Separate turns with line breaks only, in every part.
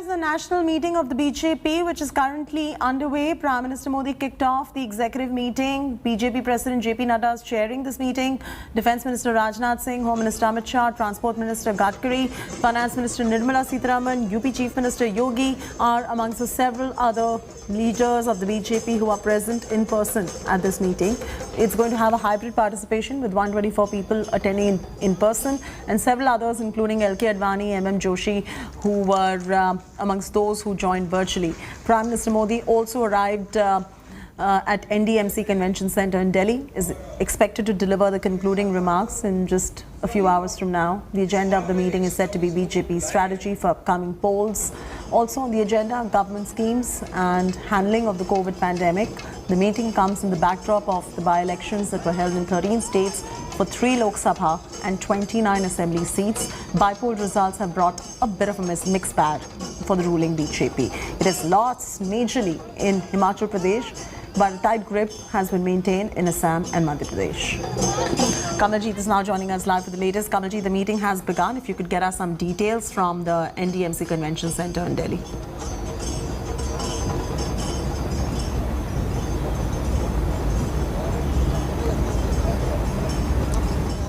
summarize the national meeting of the BJP, which is currently underway. Prime Minister Modi kicked off the executive meeting. BJP President JP Nadda is chairing this meeting. Defence Minister Rajnath Singh, Home Minister Amit Shah, Transport Minister Gadkari, Finance Minister Nirmala Sitharaman, UP Chief Minister Yogi are amongst the several other leaders of the BJP who are present in person at this meeting. It's going to have a hybrid participation with 124 people attending in person and several others including LK Advani, MM Joshi, who were amongst those who joined virtually. Prime Minister Modi also arrived at NDMC Convention Centre in Delhi, is expected to deliver the concluding remarks in just a few hours from now. The agenda of the meeting is said to be BJP's strategy for upcoming polls. Also on the agenda are government schemes and handling of the COVID pandemic. The meeting comes in the backdrop of the by-elections that were held in 13 states for 3 Lok Sabha and 29 assembly seats. By-poll results have brought a bit of a mixed bag for the ruling BJP. It has lost majorly in Himachal Pradesh, but a tight grip has been maintained in Assam and Madhya Pradesh. Kamaljeet is now joining us live for the latest. Kamaljeet, the meeting has begun. If you could get us some details from the NDMC Convention Centre in Delhi.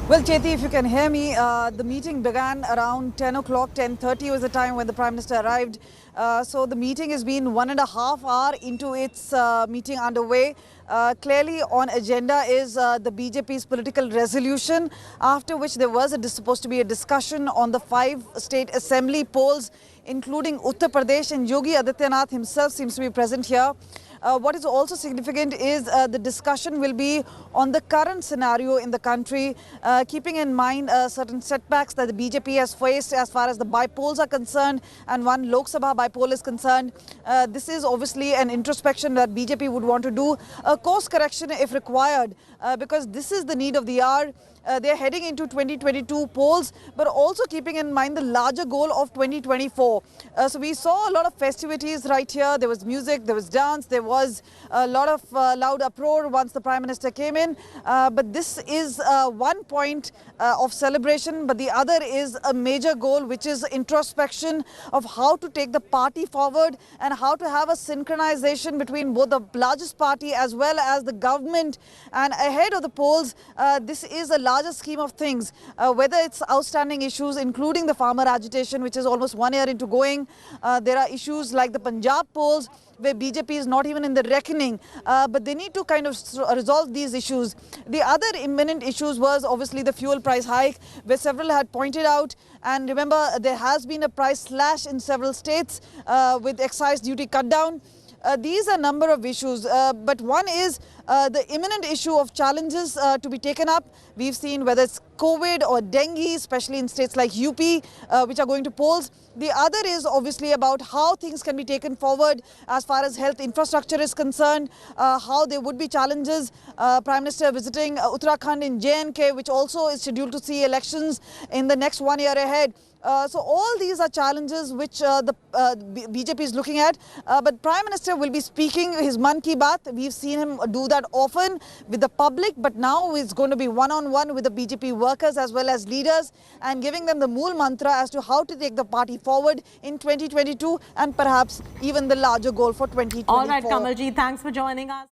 Well, Cheti, if you can hear me, the meeting began around 10 o'clock, 10:30 was the time when the Prime Minister arrived. So the meeting has been 1.5 hours into its meeting underway. Clearly on agenda is the BJP's political resolution, after which there was supposed to be a discussion on the 5 state assembly polls, including Uttar Pradesh, and Yogi Adityanath himself seems to be present here. What is also significant is the discussion will be on the current scenario in the country, keeping in mind certain setbacks that the BJP has faced as far as the by-polls are concerned and one Lok Sabha by-poll is concerned. This is obviously an introspection that BJP would want to do, a course correction if required, because this is the need of the hour. They're heading into 2022 polls, but also keeping in mind the larger goal of 2024. So we saw a lot of festivities right here. There was music, there was dance, there was a lot of loud uproar once the Prime Minister came in. But this is one point of celebration, but the other is a major goal, which is introspection of how to take the party forward and how to have a synchronization between both the largest party as well as the government. And ahead of the polls, this is a larger scheme of things, whether it's outstanding issues, including the farmer agitation, which is almost 1 year into going. There are issues like the Punjab polls, where BJP is not even in the reckoning, but they need to kind of resolve these issues. The other imminent issues was obviously the fuel price hike, where several had pointed out, and remember there has been a price slash in several states with excise duty cut down. These are a number of issues, but one is the imminent issue of challenges to be taken up. We've seen whether it's COVID or dengue, especially in states like UP, which are going to polls. The other is obviously about how things can be taken forward as far as health infrastructure is concerned, how there would be challenges. Prime Minister visiting Uttarakhand in J&K, which also is scheduled to see elections in the next 1 year ahead. So all these are challenges which the BJP is looking at, but Prime Minister will be speaking his Mann Ki Baat. We've seen him do that often with the public, but now it's going to be one-on-one with the BJP workers as well as leaders and giving them the Mool Mantra as to how to take the party forward in 2022 and perhaps even the larger goal for 2024.
All right, Kamalji, thanks for joining us.